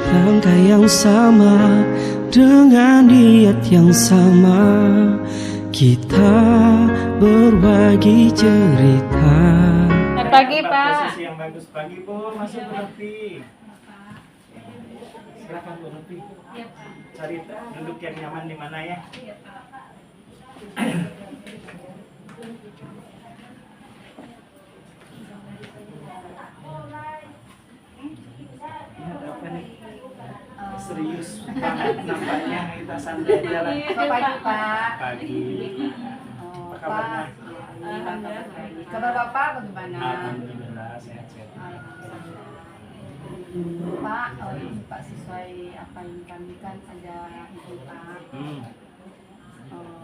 langkah yang sama dengan niat yang sama, kita berbagi cerita. Selamat pagi, Pak. Posisi yang bagus. Pagi, Bu. Masuk, Bu Lutfi. Silakan, Bu Lutfi. Cari duduk yang nyaman di mana ya? Ini ada apa nih? Serius banget nampaknya, kita santai jalan. Selamat pagi, Pak. Pagi. Oh, Apa kabarnya? Kabar Bapak bagaimana? Alhamdulillah sehat-sehat. Pak, ini Pak sesuai apa yang kami kan ada itu Pak.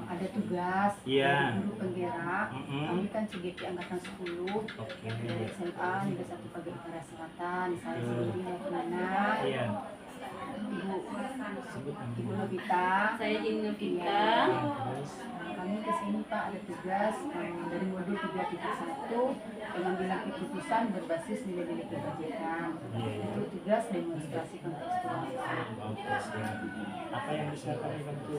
Ada tugas Iya. guru penggerak. Mm-mm. Kami kan CGP angkatan 10 Oke. dari SMA Negeri 1 Pagi Utara Selatan. Saya sendiri mau kemana? Iya. Ibu Sebut Ibu namanya. Novita. Saya Jin Novita. Iya. Terus. Kami ke sini Pak ada tugas dari modul 3.1 pengambilan keputusan berbasis nilai-nilai kebajikan. Iya. Itu tugas demonstrasi kontekstual. Oke, siap. Apa yang bisa kami bantu?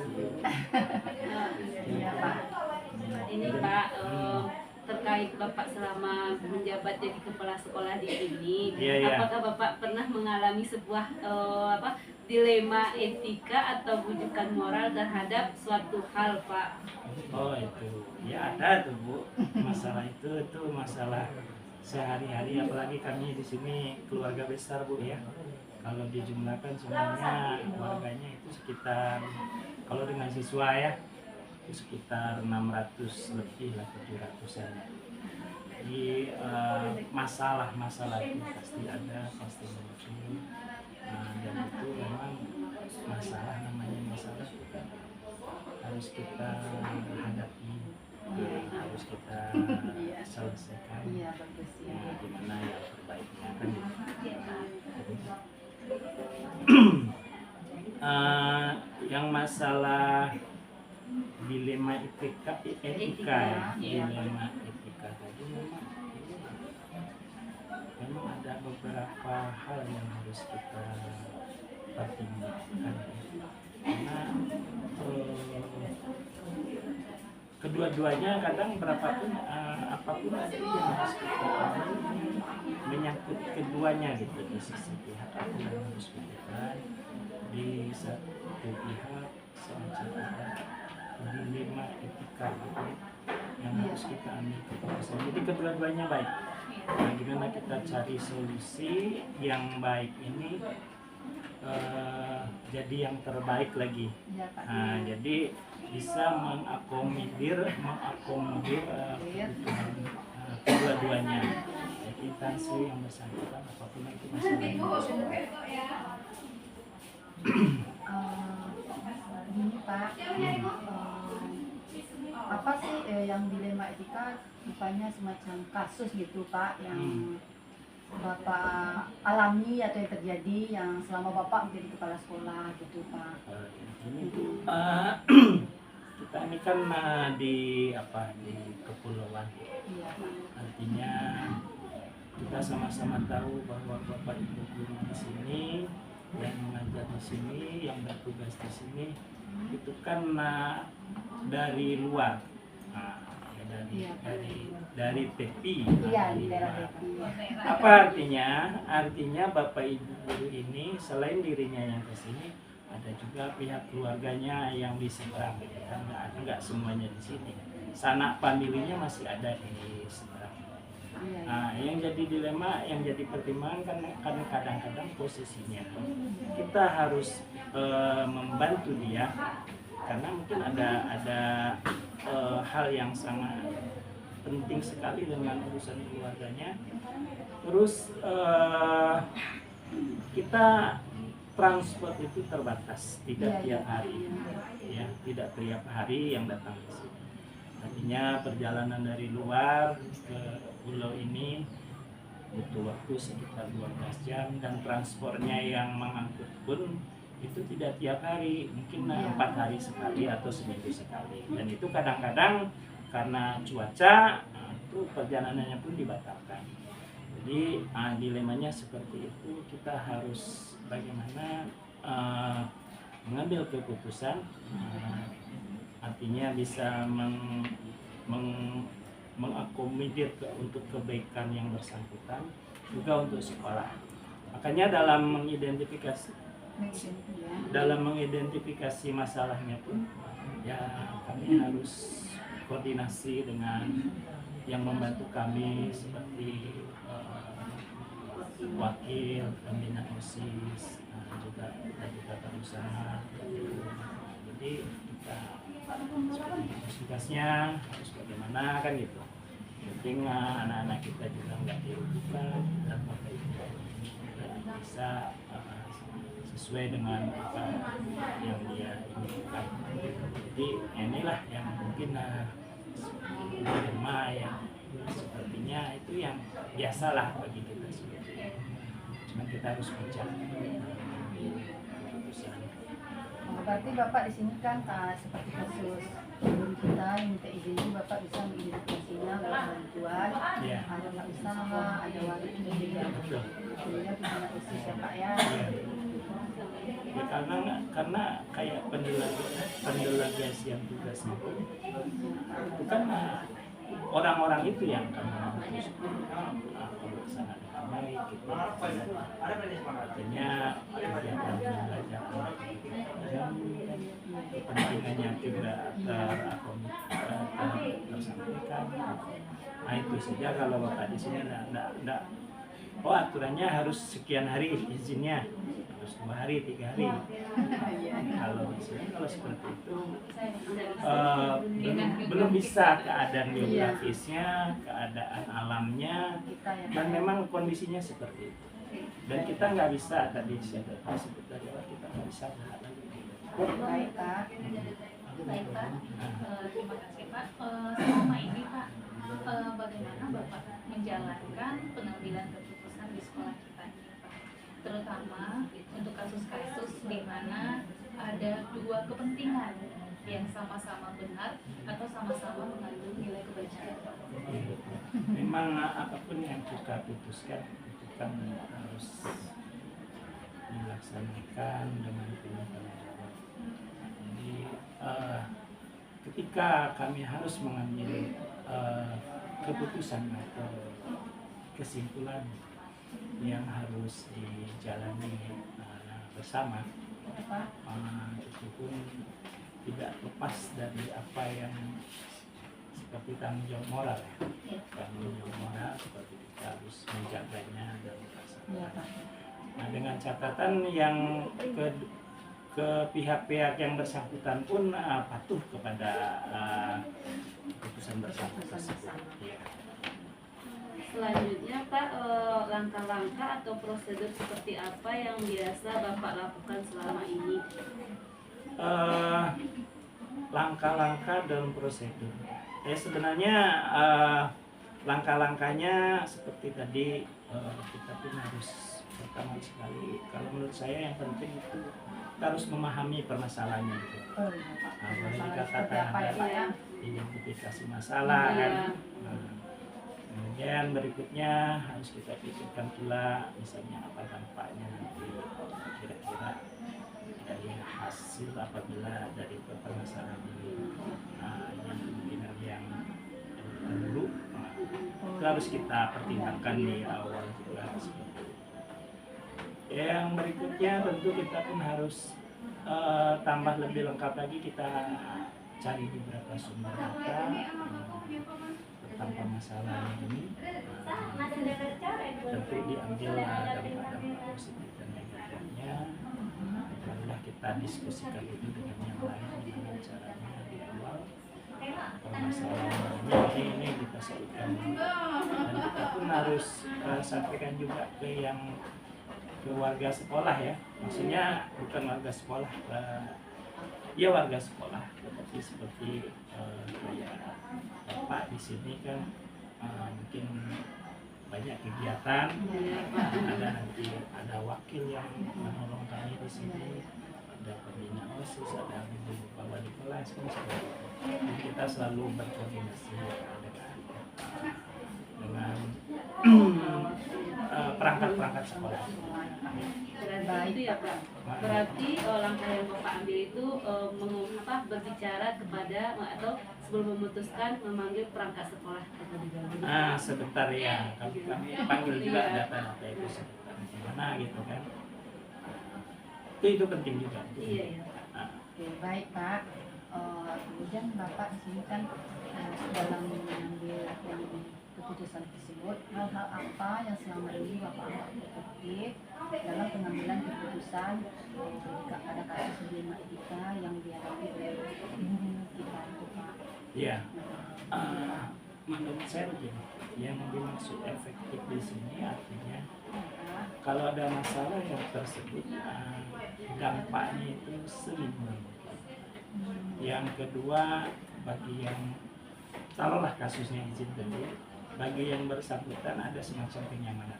Iya Pak. Ini Pak, terkait Bapak selama menjabat jadi kepala sekolah di sini, Iya, iya. apakah Bapak pernah mengalami sebuah dilema etika atau bujukan moral terhadap suatu hal, Pak? Oh itu, ya ada tuh Bu. Masalah itu masalah sehari-hari. Apalagi kami di sini keluarga besar Bu ya. Kalau dijumlahkan semuanya warganya itu sekitar, kalau dengan siswa ya, itu sekitar 600 lebih lah, 700-an. Jadi masalah-masalah itu pasti ada, pasti muncul. Dan itu memang masalah, namanya masalah harus kita hadapi, harus kita selesaikan. Iya bagus ya. Gimana yang terbaiknya kan yang masalah dilema etika ya, dilema etika tadi memang ada beberapa hal yang harus kita pertimbangkan karena kedua-duanya kadang berapapun apapun itu yang harus kita ambil menyangkut keduanya gitu, di sisi pihak apa yang harus diberikan, di satu pihak semacam ada dilema etika gitu yang harus kita ambil keputusan. Jadi kedua-duanya baik. Nah, gimana kita cari solusi yang baik ini jadi yang terbaik lagi. Iya Pak. Nah, jadi bisa mengakomodir kebutuhan kedua-duanya, jadi instansi yang bersangkutan apapun itu masalahnya. Ini Pak, apa sih yang dilema etika? Rupanya semacam kasus gitu Pak yang Bapak alami atau yang terjadi yang selama Bapak menjadi kepala sekolah gitu Pak. Kita ini kan di kepulauan. Iya Pak. Artinya kita sama-sama tahu bahwa Bapak Ibu guru di sini yang mengajar di sini, yang bertugas di sini itu kan dari luar. Dari TPI. Iya di daerah TPI. Apa artinya? Artinya Bapak Ibu guru ini selain dirinya yang ke sini, ada juga pihak keluarganya yang di seberang, kan nggak semuanya di sini. Sanak familinya masih ada di seberang. Nah, yang jadi dilema, yang jadi pertimbangan kan karena kadang-kadang posisinya kita harus membantu dia karena mungkin ada hal yang sangat penting sekali dengan urusan keluarganya. Terus kita transport itu terbatas, tidak tiap hari, ya, tidak tiap hari yang datang ke sini. Artinya perjalanan dari luar ke pulau ini butuh waktu sekitar 12 jam dan transportnya yang mengangkut pun itu tidak tiap hari, mungkin 4 hari sekali atau seminggu sekali. Dan itu kadang-kadang karena cuaca itu perjalanannya pun dibatalkan. Jadi dilemanya seperti itu, kita harus bagaimana mengambil keputusan, artinya bisa mengakomodir untuk kebaikan yang bersangkutan juga untuk sekolah. Makanya dalam mengidentifikasi masalahnya pun ya kami harus koordinasi dengan yang membantu kami seperti wakil pembina OSIS, juga tata usaha. Jadi kita tugasnya harus bagaimana kan gitu. Penting anak-anak kita juga nggak dirugikan dan bisa sesuai dengan apa yang dia inginkan. Jadi inilah yang mungkin dilema yang sepertinya itu yang biasalah bagi kita seperti itu. Cuma kita harus bijak keputusan. Berarti Bapak di sini kan seperti kasus guru kita yang minta izin, Bapak bisa mengidentifikasinya lewat bantuan. Iya. Ada nggak usaha, ada wali juga. Betul. Jadinya bisa usaha ya Pak ya. Iya. Ya, karena kayak pendelegasian tugas itu bukan orang-orang itu yang akan memutuskan pelaksanaan dengan baik gitu. Artinya kegiatan pembelajaran kepentingannya tidak tersampaikan. Nah itu saja kalau Bapak di sini enggak. Oh aturannya harus sekian hari izinnya, harus 2 hari, 3 hari. Kalau seperti itu belum bisa keadaan geografisnya, keadaan alamnya, dan memang kondisinya seperti itu. Dan kita nggak bisa tadi sebut dari awal kita nggak bisa berhalangan. Baik Pak. Baik Pak, terima kasih Pak. Selama ini Pak, bagaimana Bapak menjalankan pengambilan keputusan di sekolah kita ini Pak? Terutama untuk kasus-kasus di mana ada 2 kepentingan yang sama-sama benar atau sama-sama mengandung nilai kebajikan. Memang apapun yang kita putuskan itu kan harus dilaksanakan dengan penuh tanggung jawab. Jadi ketika kami harus mengambil keputusan atau kesimpulan yang harus dijalani bersama, itu pun tidak lepas dari apa yang seperti tanggung jawab moral ya. Tanggung jawab moral seperti kita harus menjaganya dan melaksanakan. Nah dengan catatan yang ke pihak-pihak yang bersangkutan pun patuh kepada keputusan bersangkutan tersebut. Ya. Selanjutnya Pak, langkah-langkah atau prosedur seperti apa yang biasa Bapak lakukan selama ini? Langkah-langkah dalam prosedur. Sebenarnya langkah-langkahnya seperti tadi kita pun harus pertama sekali, kalau menurut saya yang penting itu kita harus memahami permasalahannya gitu. Boleh dikatakan ada identifikasi masalah kan. Kemudian berikutnya harus kita pikirkan pula misalnya apa dampaknya nanti kira-kira dari hasil apabila dari permasalahan ini yang kemungkinan yang dulu itu harus kita pertimbangkan di awal juga seperti itu. Yang berikutnya tentu kita pun harus tambah lebih lengkap lagi, kita cari beberapa sumber data tentang permasalahan ini, tentu diambil dampak-dampak positif dan negatifnya. Barulah kita diskusikan itu dengan yang lain, dengan caranya di awal permasalahan ini kita sebutkan, dan kita pun harus sampaikan juga ke warga sekolah ya, maksudnya bukan warga sekolah, ya warga sekolah, tetapi seperti kayak Bapak di sini kan mungkin banyak kegiatan, ada wakil yang menolong kami di sini, ada pembina OSIS, ada beberapa wali kelas kan seperti itu. Jadi kita selalu berkoordinasi dengan perangkat sekolah. Berarti itu ya Pak. Berarti langkah yang Bapak ambil itu berbicara kepada atau sebelum memutuskan memanggil perangkat sekolah terlebih dahulu. Sebentar ya, kami panggil juga data-data itu sebentar gimana gitu kan. Itu penting juga. Iya ya. Oke, baik Pak. Kemudian Bapak di sini kan dalam mengambil keputusan tersebut, hal-hal apa yang selama ini Bapak anggap efektif dalam pengambilan keputusan pada kasus dilema etika yang dihadapi oleh guru kita itu Pak? Iya. Menurut saya begini, yang dimaksud efektif di sini artinya kalau ada masalah yang tersebut dampaknya itu seminim. Yang kedua, bagi yang taruhlah kasusnya izin tadi, bagi yang bersangkutan ada semacam kenyamanan.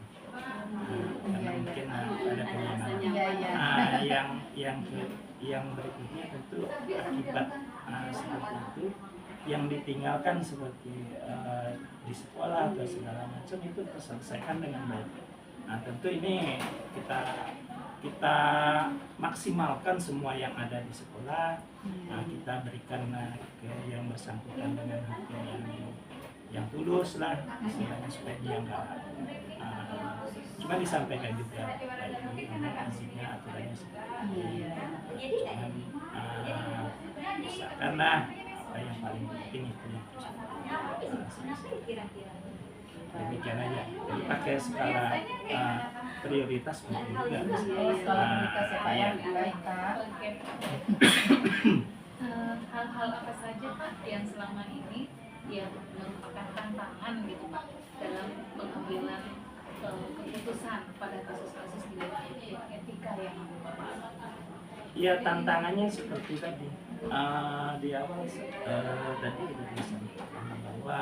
Karena mungkin ada kenyamanan. Yang berikutnya tentu akibat seperti itu yang ditinggalkan seperti di sekolah atau segala macam itu terselesaikan dengan baik. Nah tentu ini kita maksimalkan semua yang ada di sekolah. Kita berikan ke yang bersangkutan dengan hati yang tulus lah istilahnya, supaya dia nggak cuma disampaikan juga izinnya aturannya seperti ini. Misalkanlah apa yang paling penting itu yang demikian aja. Jadi pakai skala prioritas mungkin juga. Skala prioritas ya Pak ya. Baik Pak. Hal-hal apa saja Pak yang selama ini yang merupakan tantangan gitu Pak dalam pengambilan keputusan pada kasus-kasus dilema etika yang Bapak alami? Ya tantangannya seperti tadi di awal tadi sudah disampaikan bahwa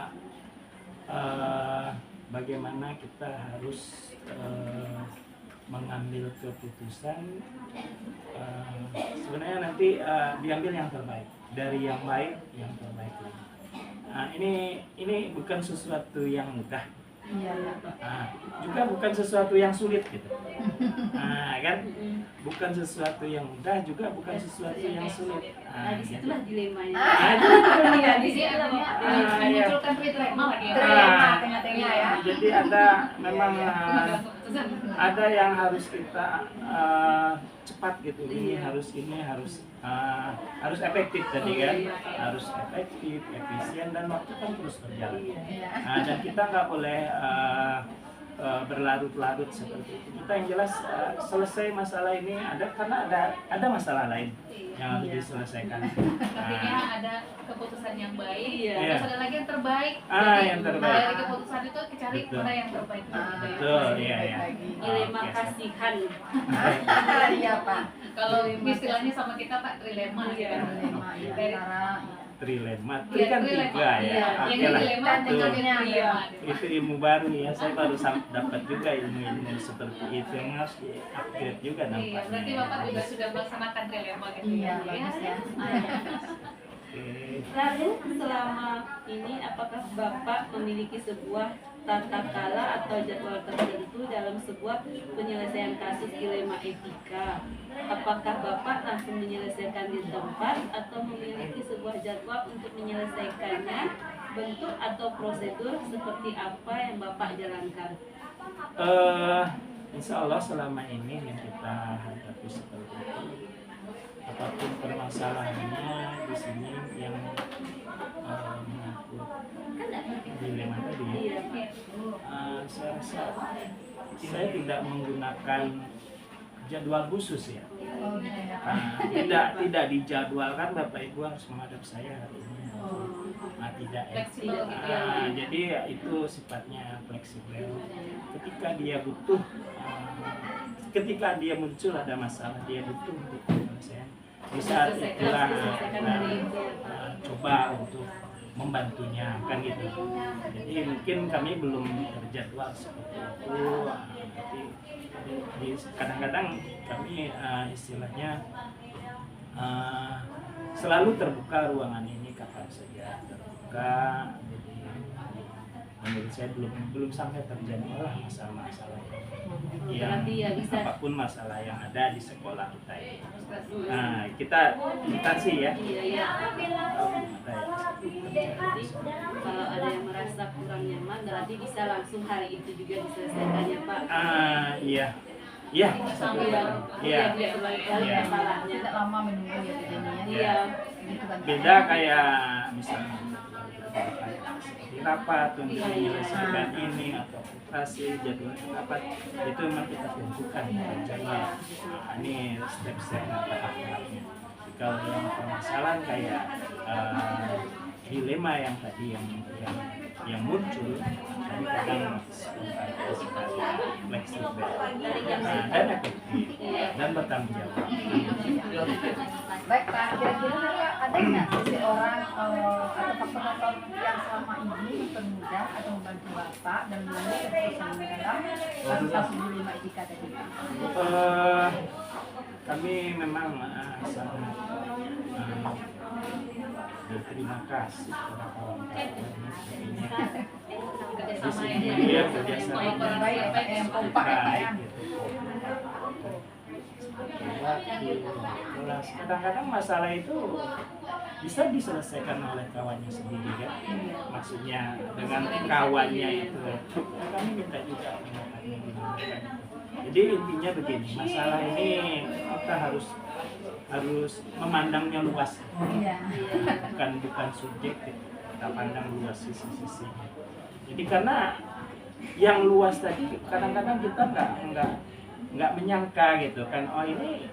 bagaimana kita harus mengambil keputusan sebenarnya nanti diambil yang terbaik dari yang baik yang terbaik lagi. Ini bukan sesuatu yang mudah. Juga bukan sesuatu yang sulit gitu. Kan bukan sesuatu yang mudah, juga bukan sesuatu yang sulit. Disitulah dilemanya. Disitulah memunculkan dilema lagi ya. Tengah-tengah ya. Jadi memang ada yang harus kita cepat gitu. Ini harus efektif tadi kan, harus efektif, efisien, dan waktu kan terus berjalan. Dan kita nggak boleh berlarut-larut seperti itu. Kita yang jelas selesai masalah ini karena ada masalah lain yang harus diselesaikan. Artinya ada keputusan yang baik, Iya. terus ada lagi yang terbaik. Yang terbaik. Dari keputusan itu cari mana yang terbaik. Betul, iya. Dilema kasihan. Iya Pak. Kalau istilahnya sama kita Pak trilema Iya. kan. Dilema antara Trilema, Iya, kan trilema. tiga ya. Iya. Oke Yang lah. dilema Betul. dengan dilema. Itu ilmu baru ya, saya baru dapat juga ilmu-ilmu seperti itu yang harus di-upgrade juga Iya, nampaknya. berarti Bapak juga sudah melaksanakan trilema gitu Iya, ya. bagus ya. Oke. Lalu selama ini apakah Bapak memiliki sebuah tata cara atau jadwal tertentu dalam sebuah penyelesaian kasus dilema etika? Apakah Bapak langsung menyelesaikan di tempat atau memiliki sebuah jadwal untuk menyelesaikannya? Bentuk atau prosedur seperti apa yang Bapak jalankan? Insya Allah selama ini yang kita hadapi seperti itu, apapun permasalahannya di sini yang menyangkut dilema tadi, saya rasa saya tidak menggunakan jadwal khusus ya. Tidak dijadwalkan Bapak Ibu harus menghadap saya hari ini. Tidak ya. Fleksibel gitu ya. Jadi ya itu sifatnya fleksibel. Ketika dia butuh, ketika dia muncul ada masalah, dia butuh untuk penyelesaian. Di saat itulah coba untuk membantunya kan gitu. Jadi mungkin kami belum terjadwal seperti itu. Tapi kadang-kadang kami istilahnya selalu terbuka ruangan ini kapan saja terbuka. Jadi menurut saya belum sampai terjadi lah masalah-masalah yang Berarti ya bisa. apapun masalah yang ada di sekolah kita ini. Nah, kita sih ya. Iya, iya. Ada Jadi kalau ada yang merasa kurang nyaman, berarti bisa langsung hari itu juga diselesaikan ya Pak. Iya. Iya, Sambil iya. tidak berkali-kali Iya. masalahnya. Tidak lama menunggu ya bedanya ya. Iya. Gitu kan. Beda kayak misalnya seperti rapat untuk Iya, iya. menyelesaikan ini atau operasi jadwal rapat itu memang kita tentukan rencana. Nah, ini step-step tahap-tahapnya. Kalau yang permasalahan kayak dilema yang tadi yang muncul tadi kadang spontan fleksibel dan efektif dan bertanggung jawab. Baik Pak, kira-kira Pak, ada nggak seseorang atau faktor-faktor yang selama ini mempermudah atau membantu Bapak dalam mengambil keputusan dalam kasus dilema etika tadi Pak? Kami memang sangat berterima kasih kepada kawan-kawan di sini dia kerjasama yang baik, yang kompak ya Pak ya. Kadang-kadang masalah itu bisa diselesaikan oleh kawannya sendiri kan, maksudnya dengan kawannya itu kami minta juga pendapatnya gimana kan. Jadi intinya begini, masalah ini kita harus memandangnya luas, Iya. bukan subjektif, kita pandang luas sisi-sisi. Jadi karena yang luas tadi kadang-kadang kita nggak menyangka gitu kan, oh ini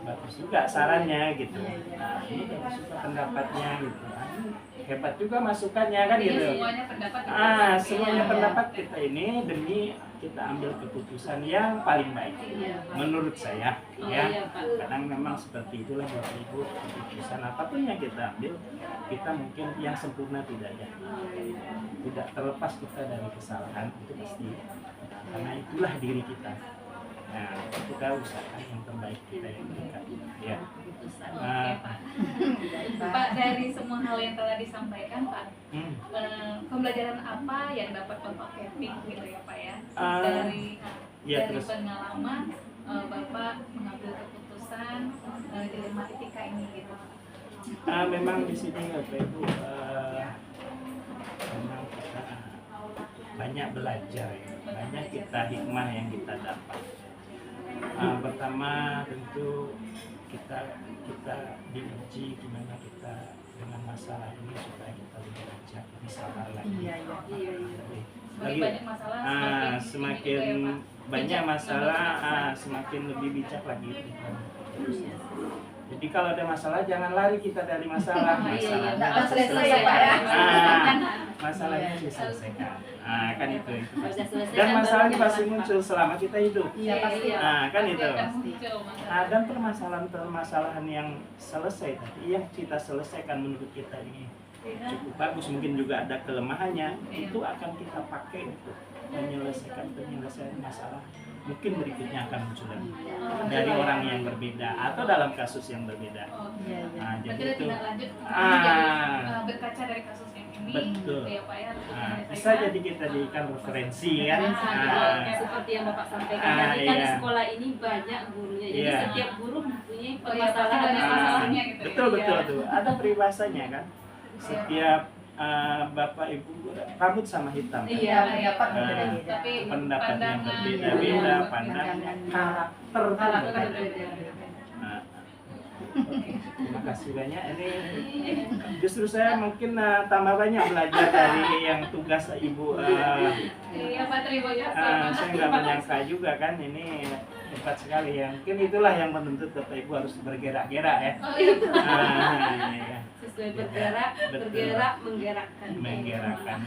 bagus juga sarannya gitu, nah, ini bagus juga pendapatnya gitu, nah, ini hebat juga masukannya kan Jadi gitu. semuanya pendapat Semuanya pendapat kita ini demi kita ambil keputusan yang paling baik menurut saya ya. Iya, Pak. Kadang memang seperti itulah Bapak Ibu, keputusan apapun yang kita ambil kita mungkin yang sempurna tidak ada, tidak terlepas kita dari kesalahan itu pasti, karena itulah diri kita. Nah, kita usahakan yang terbaik kita yang berikan ya. Pak, dari semua hal yang telah disampaikan Pak, pembelajaran apa yang dapat Bapak ketik gitu ya Pak ya? Dari terus. pengalaman Bapak mengambil keputusan dilema etika ini gitu. Memang di sini Bapak Ibu memang kita banyak belajar ya. Banyak kita hikmah yang kita dapat. Pertama tentu kita diuji gimana kita dengan masalah ini supaya kita lebih bijak, lebih sabar lagi. Iya. Semakin banyak masalah, semakin banyak masalah, semakin lebih bijak lagi. Jadi kalau ada masalah jangan lari kita dari masalah. Nggak selesai Pak ya. Masalahnya diselesaikan. Kan itu. Sudah selesai Dan kan masalah baru pasti jalan. muncul selama kita hidup. Iya pasti. Kan itu. Muncul masalah. Dan permasalahan yang selesai tadi yang kita selesaikan menurut kita ini cukup bagus, mungkin juga ada kelemahannya, itu akan kita pakai untuk menyelesaikan masalah mungkin berikutnya akan muncul lagi dari orang yang berbeda atau dalam kasus yang berbeda. Iya. Jadi Berarti itu tidak lanjut berkaca dari kasus yang ini. Betul. Ya Pak ya. Bisa jadi kita jadikan referensi kan. Seperti yang Bapak sampaikan tadi kan di sekolah ini banyak gurunya, jadi setiap guru mempunyai permasalahan banyak masalahnya gitu ya. Betul tuh. Ada peribahasanya kan. Setiap Bapak Ibu rambut sama hitam. Kan? Iya, pendapat berbeda-beda. Tapi Pendapatnya pandangan- berbeda-beda, pandangan karakter Karakter berbeda. Terima kasih banyak. Ini justru saya mungkin tambah banyak belajar dari yang tugas Ibu. Iya Pak, terima kasih. Saya nggak menyangka juga kan ini hebat sekali ya. Mungkin itulah yang menuntut Bapak Ibu harus bergerak-gerak ya. Oh iya. Iya. sesuai bergerak, Betul. bergerak, menggerakkan. Menggerakkan.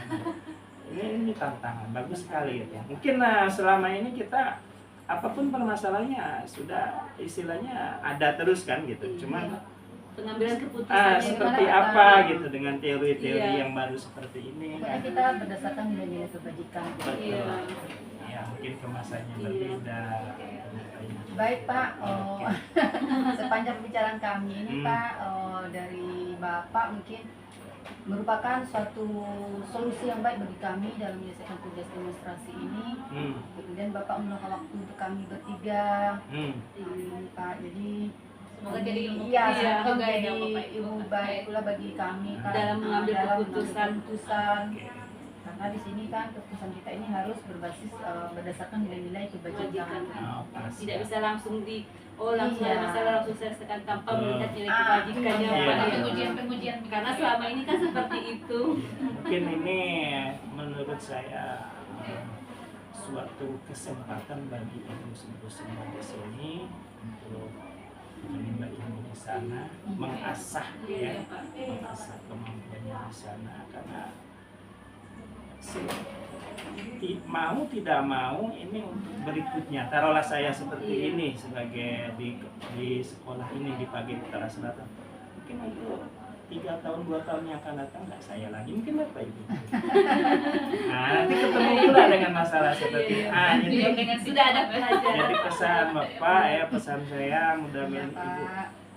Ini tantangan bagus sekali gitu. Mungkin selama ini kita apapun permasalahannya sudah istilahnya ada terus kan gitu. Cuman pengambilan keputusan seperti gimana, apa gitu dengan teori-teori Iya. yang baru seperti ini Pokoknya kan. kita berdasarkan nilai-nilai kebajikan. Betul. Iya. Ya mungkin kemasannya Iya. berbeda. Baik Pak, sepanjang pembicaraan kami ini Pak, dari Bapak mungkin merupakan suatu solusi yang baik bagi kami dalam menyelesaikan tugas demonstrasi ini. Kemudian Bapak meluangkan waktu untuk kami bertiga, Pak. Jadi Semoga jadi ilmu iya, ya, semoga juga ya, jadi Bapak Ibu. ilmu baik pula bagi kami kan, Dalam mengambil keputusan. Karena di sini kan keputusan kita ini harus berbasis berdasarkan nilai-nilai kebajikan. Tidak bisa langsung langsung Iya. ada masalah langsung selesaikan tanpa melihat nilai Ah, kebajikannya. iya. Pak. Ada pengujian-pengujian Karena selama ini kan seperti itu. Mungkin ini menurut saya suatu kesempatan bagi ibu-ibu semua di sini untuk menimba ilmu di sana, mengasah ya, mengasah kemampuannya di sana, karena mau tidak mau ini untuk berikutnya. Taruhlah saya seperti ini sebagai di sekolah ini di Pagi Utara Selatan, mungkin untuk 3 tahun 2 tahun yang akan datang nggak saya lagi, mungkin Bapak Ibu. Nah, nanti ketemu pula dengan masalah seperti jadi Sudah ada pelajaran. jadi pesan Bapak ya, pesan saya mudah-mudahan Ibu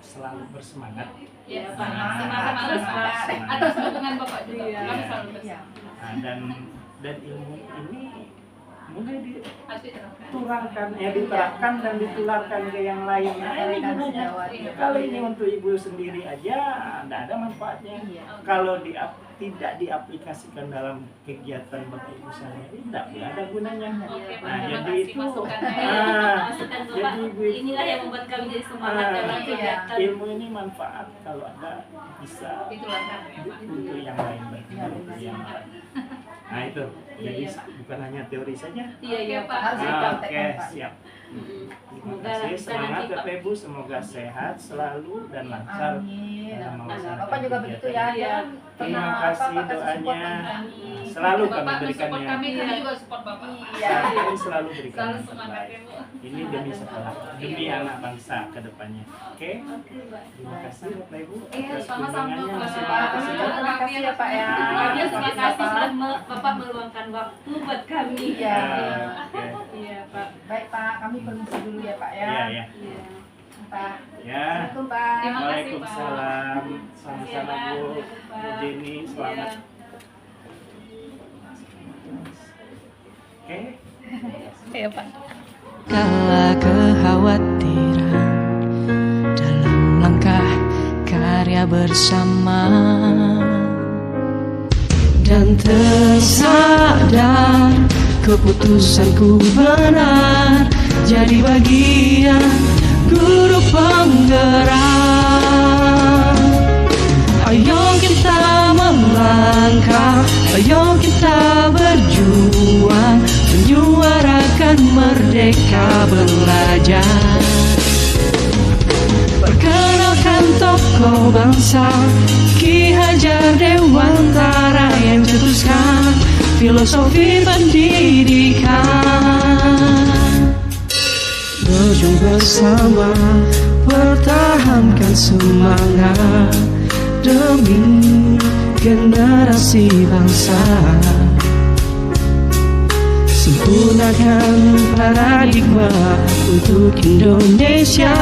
selalu bersemangat. Ya, Pak. semangat terus Pak. Atas dukungan Bapak juga. Iya. Kami selalu Iya. bersama. Dan ilmu ini mulai Harus diterapkan. diterapkan dan ditularkan ke yang lain. Nah, ini gunanya. Kalau ini untuk ibu sendiri aja tidak ada manfaatnya. Iya. Kalau tidak diaplikasikan dalam kegiatan Bapak Ibu sehari-hari, tidak ada gunanya. Oke, Pak. Nah, Terima jadi kasih itu masukannya. Masukan Bapak, jadi ibu inilah yang membuat kami jadi semangat dalam iya. kegiatan. ilmu ini manfaat kalau ada bisa Ditularkan ya, Pak. untuk yang lain, untuk yang lain. Nah itu, jadi Iya, Pak. bukan hanya teori saja. Iya, iya, Oke, Pak. Pak. Harus Oke, dipraktekkan, Pak. siap. Mm-mm. Terima Semoga kasih, bisa semangat nanti, Pak. Bapak Ibu, semoga sehat selalu dan lancar. Amin. dalam Nah, melaksanakan Bapak juga begitu ya. kegiatan. Iya. Terima Pernah kasih Bapak kasih support doanya. bagi kami. Selalu kami Bapak berikannya. mensupport kami, kami juga support Bapak. Iya. Kami selalu berikan Selalu yang semangat terbaik. ya, Bu. Ini demi sekolah, demi anak bangsa ke depannya. Oke? Oke, Mbak. Terima kasih Bapak Ibu. Iya, atas sama-sama, kunjungannya. Pak. Masih Pak, banyak kesempatan. terima kasih ya Pak ya. Iya, terima kasih Bapak. sudah Bapak meluangkan waktu buat kami. Iya. Oke. Iya, Pak. Baik Pak, kami permisi dulu ya Pak ya. Iya, ya. Iya. Pak. Ya. Assalamualaikum Pak. Terima kasih, Pak. Waalaikumsalam. Sama-sama Bu. Bu Jenny, selamat. Oke. Iya, Pak. Kala kekhawatiran dalam langkah karya bersama, dan tersadar keputusanku benar, jadi bagian guru penggerak. Ayo kita melangkah, ayo kita berjuang, menyuarakan merdeka belajar. Perkenalkan tokoh bangsa, Ki Hajar Dewantara yang cetuskan filosofi pendidikan. Berjuang bersama, pertahankan semangat demi generasi bangsa. Sempurnakan paradigma untuk Indonesia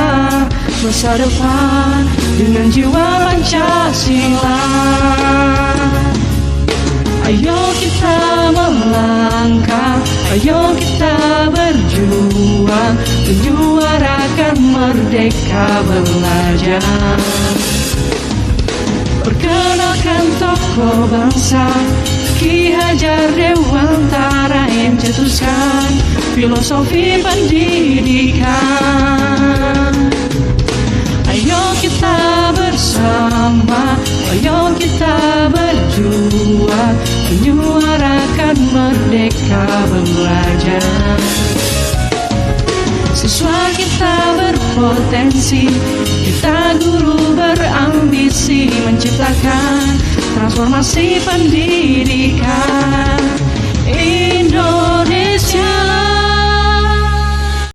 masa depan dengan jiwa Pancasila. Ayo kita melangkah, ayo kita berjuang, menyuarakan merdeka belajar. Perkenalkan tokoh bangsa, Ki Hajar Dewantara yang cetuskan filosofi pendidikan. Ayo kita bersama, ayo kita berjuang, menyuarakan merdeka belajar. Siswa kita berpotensi, kita guru berambisi menciptakan transformasi pendidikan Indonesia.